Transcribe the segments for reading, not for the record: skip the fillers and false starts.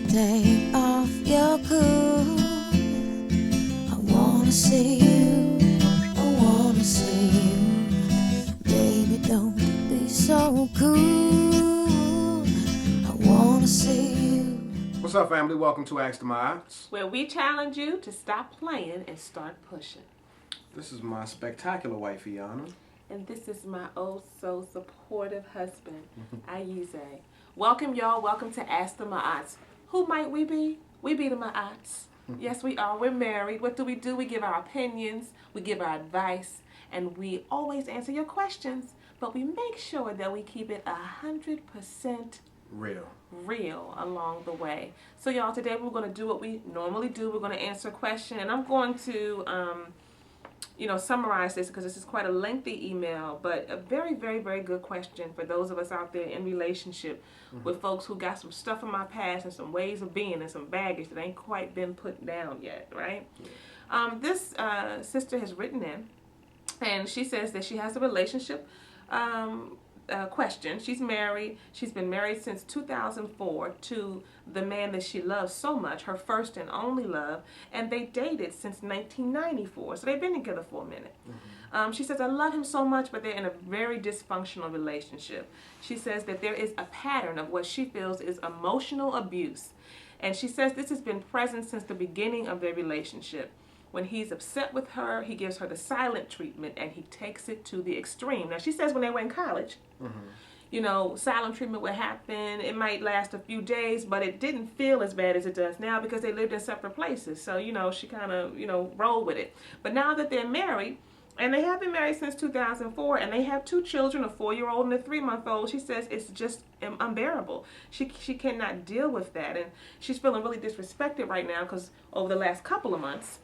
Take off your coat. I wanna see you. I wanna see you. Baby, don't be so cool. I wanna see you. What's up, family? Welcome to Ask My Odds, where we challenge you to stop playing and start pushing. This is my spectacular wife, Iana. And this is my oh so supportive husband, Ayize. Welcome, y'all. Welcome to Ask the Ma'ats. Who might we be? We be the Ma'ats. Yes, we are. We're married. What do? We give our opinions, we give our advice, and we always answer your questions, but we make sure that we keep it 100% real along the way. So, y'all, today we're going to do what we normally do. We're going to answer a question, and I'm going to summarize this because this is quite a lengthy email, but a very, very, very good question for those of us out there in relationship with folks who got some stuff in my past and some ways of being and some baggage that ain't quite been put down yet, right? This sister has written in, and she says that she has a relationship question. She's married. She's been married since 2004 to the man that she loves so much, her first and only love, and they dated since 1994. So they've been together for a minute. She says, I love him so much, but they're in a very dysfunctional relationship. She says that there is a pattern of what she feels is emotional abuse. And she says this has been present since the beginning of their relationship. When he's upset with her, he gives her the silent treatment and he takes it to the extreme. Now, she says when they were in college, silent treatment would happen. It might last a few days, but it didn't feel as bad as it does now because they lived in separate places. So, she kind of, rolled with it. But now that they're married, and they have been married since 2004, and they have 2 children, a 4-year-old and a 3-month-old, she says it's just unbearable. She cannot deal with that. And she's feeling really disrespected right now because over the last couple of months,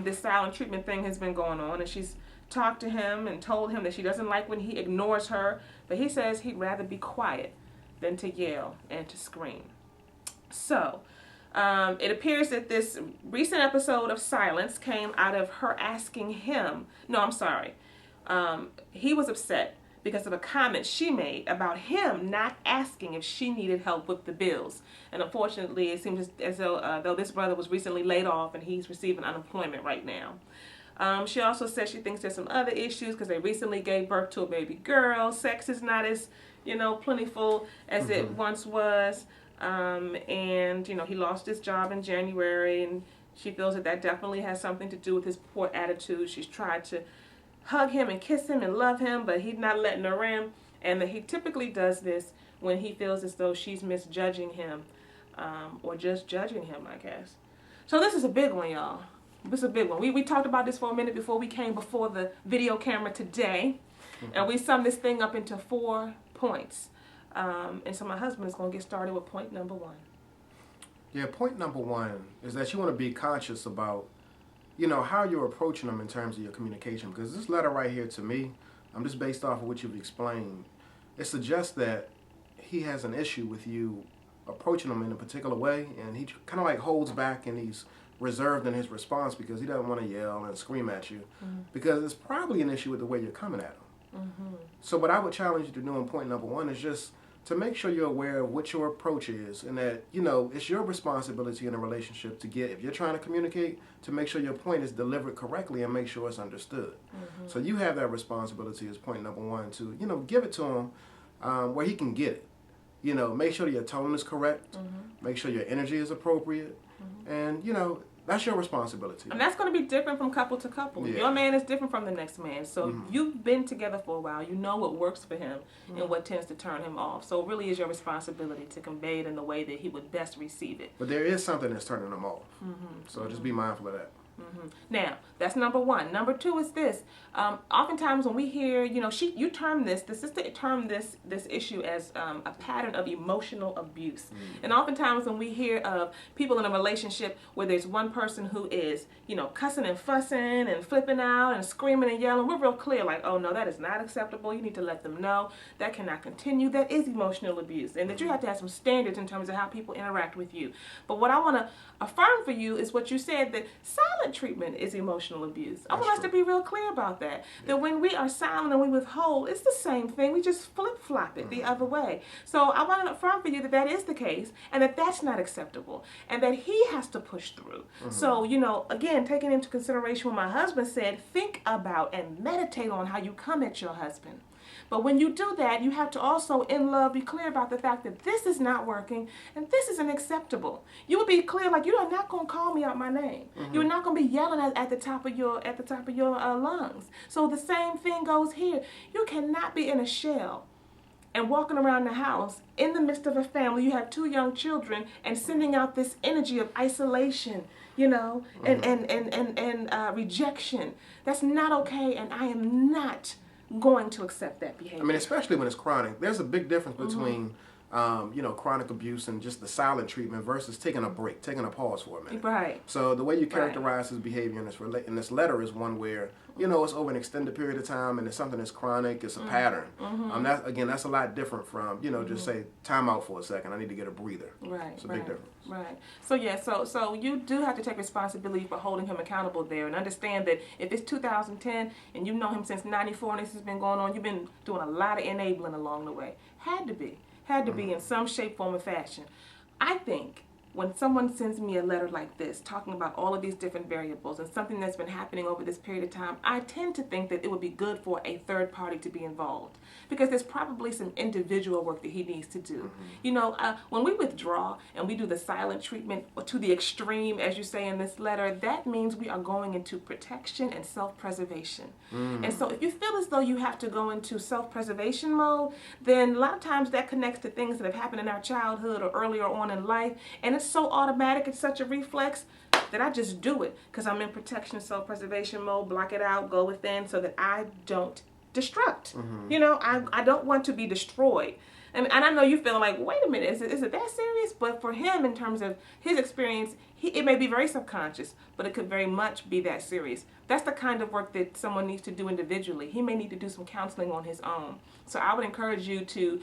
this silent treatment thing has been going on, and she's talked to him and told him that she doesn't like when he ignores her, but he says he'd rather be quiet than to yell and to scream. So, it appears that this recent episode of silence came out of her asking him, he was upset because of a comment she made about him not asking if she needed help with the bills. And unfortunately, it seems as though this brother was recently laid off and he's receiving unemployment right now. She also says she thinks there's some other issues because they recently gave birth to a baby girl. Sex is not as, plentiful as it once was. And he lost his job in January, and she feels that definitely has something to do with his poor attitude. She's tried to hug him and kiss him and love him, but he's not letting her in, and that he typically does this when he feels as though she's misjudging him, or just judging him, I guess. So this is a big one, y'all. This is a big one. We talked about this for a minute before we came before the video camera today, and we summed this thing up into 4 points. And so my husband is going to get started with point number 1. Yeah, point number 1 is that you want to be conscious about how you're approaching them in terms of your communication. Because this letter right here to me, just based off of what you've explained, it suggests that he has an issue with you approaching him in a particular way, and he kind of like holds back and he's reserved in his response because he doesn't want to yell and scream at you, because it's probably an issue with the way you're coming at him. So what I would challenge you to do in point number 1 is just to make sure you're aware of what your approach is, and that, it's your responsibility in a relationship to if you're trying to communicate, to make sure your point is delivered correctly and make sure it's understood. So you have that responsibility as point number 1 to, give it to him where he can get it. Make sure your tone is correct, make sure your energy is appropriate, and, that's your responsibility. And that's going to be different from couple to couple. Yeah. Your man is different from the next man. So you've been together for a while. You know what works for him and what tends to turn him off. So it really is your responsibility to convey it in the way that he would best receive it. But there is something that's turning him off. So just be mindful of that. Now, that's number 1. Number 2 is this. Oftentimes when we hear, you term the sister termed this issue as a pattern of emotional abuse. And oftentimes when we hear of people in a relationship where there's one person who is, cussing and fussing and flipping out and screaming and yelling, we're real clear like, oh no, that is not acceptable. You need to let them know that cannot continue. That is emotional abuse, and that you have to have some standards in terms of how people interact with you. But what I want to affirm for you is what you said, that silent silent treatment is emotional abuse. I want us to be real clear about that. That when we are silent and we withhold, it's the same thing. We just flip-flop it the other way. So I want to affirm for you that that is the case, and that that's not acceptable, and that he has to push through. So, you know, again, taking into consideration what my husband said, think about and meditate on how you come at your husband. But when you do that, you have to also, in love, be clear about the fact that this is not working and this isn't acceptable. You would be clear, like, you are not going to call me out my name. You're not going to be yelling at the top of your lungs. So the same thing goes here. You cannot be in a shell and walking around the house in the midst of a family. You have 2 young children and sending out this energy of isolation, you know, and rejection. That's not okay, and I am not going to accept that behavior. I mean, especially when it's chronic. There's a big difference between, you know, chronic abuse and just the silent treatment versus taking a break, taking a pause for a minute. Right. So the way you characterize his behavior in this letter is one where, you know, it's over an extended period of time and it's something that's chronic, it's a pattern. That's a lot different from, you know, just say, time out for a second, I need to get a breather. Right. It's a big difference. Right. So yeah, so you do have to take responsibility for holding him accountable there, and understand that if it's 2010 and you know him since 94 and this has been going on, you've been doing a lot of enabling along the way. Had to be in some shape, form, or fashion. I think when someone sends me a letter like this, talking about all of these different variables and something that's been happening over this period of time, I tend to think that it would be good for a third party to be involved, because there's probably some individual work that he needs to do. You know, when we withdraw and we do the silent treatment to the extreme, as you say in this letter, that means we are going into protection and self-preservation. And so if you feel as though you have to go into self-preservation mode, then a lot of times that connects to things that have happened in our childhood or earlier on in life, and it's so automatic, it's such a reflex that I just do it because I'm in protection, self-preservation mode, block it out, go within, so that I don't destruct. You know, I don't want to be destroyed. And I know you feeling like, wait a minute, is it that serious? But for him, in terms of his experience, it may be very subconscious, but it could very much be that serious. That's the kind of work that someone needs to do individually. He may need to do some counseling on his own. So I would encourage you to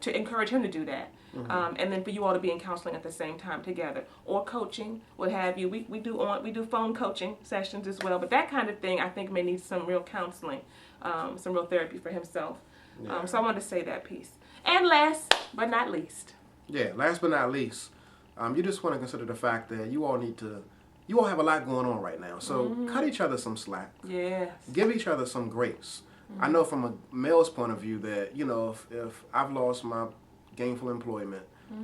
encourage him to do that. And then for you all to be in counseling at the same time together, or coaching, what have you. We do phone coaching sessions as well. But that kind of thing, I think, may need some real counseling, some real therapy for himself. So I wanted to say that piece. And last but not least. Yeah, last but not least, you just want to consider the fact that you all have a lot going on right now. So cut each other some slack. Yes. Give each other some grace. I know from a male's point of view that, you know, if I've lost my gainful employment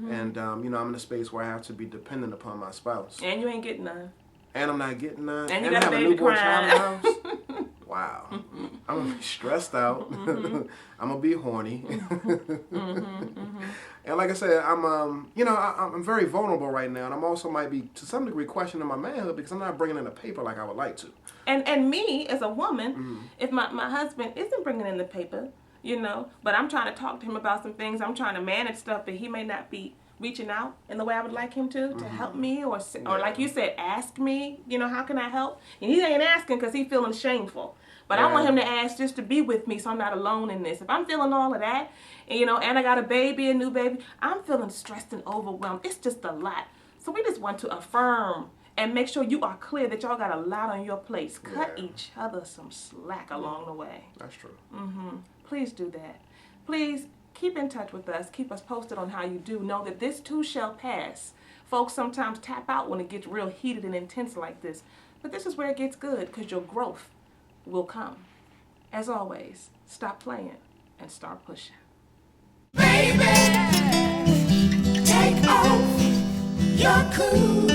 and, you know, I'm in a space where I have to be dependent upon my spouse. And you ain't getting none. And I'm not getting none. And you got a baby newborn crying. child in the house. Wow. I'm going to be stressed out. I'm going to be horny. And like I said, I'm very vulnerable right now. And I'm also might be, to some degree, questioning my manhood because I'm not bringing in the paper like I would like to. And me, as a woman, if my husband isn't bringing in the paper, you know, but I'm trying to talk to him about some things, I'm trying to manage stuff, but he may not be reaching out in the way I would like him to help me, or like you said, ask me, you know, how can I help? And he ain't asking because he's feeling shameful. But I want him to ask just to be with me so I'm not alone in this. If I'm feeling all of that, and, you know, and I got a new baby, I'm feeling stressed and overwhelmed. It's just a lot. So we just want to affirm and make sure you are clear that y'all got a lot on your plates. Cut each other some slack along the way. That's true. Please do that. Please keep in touch with us. Keep us posted on how you do. Know that this too shall pass. Folks sometimes tap out when it gets real heated and intense like this. But this is where it gets good, because your growth will come. As always, stop playing and start pushing. Baby, take off your clothes.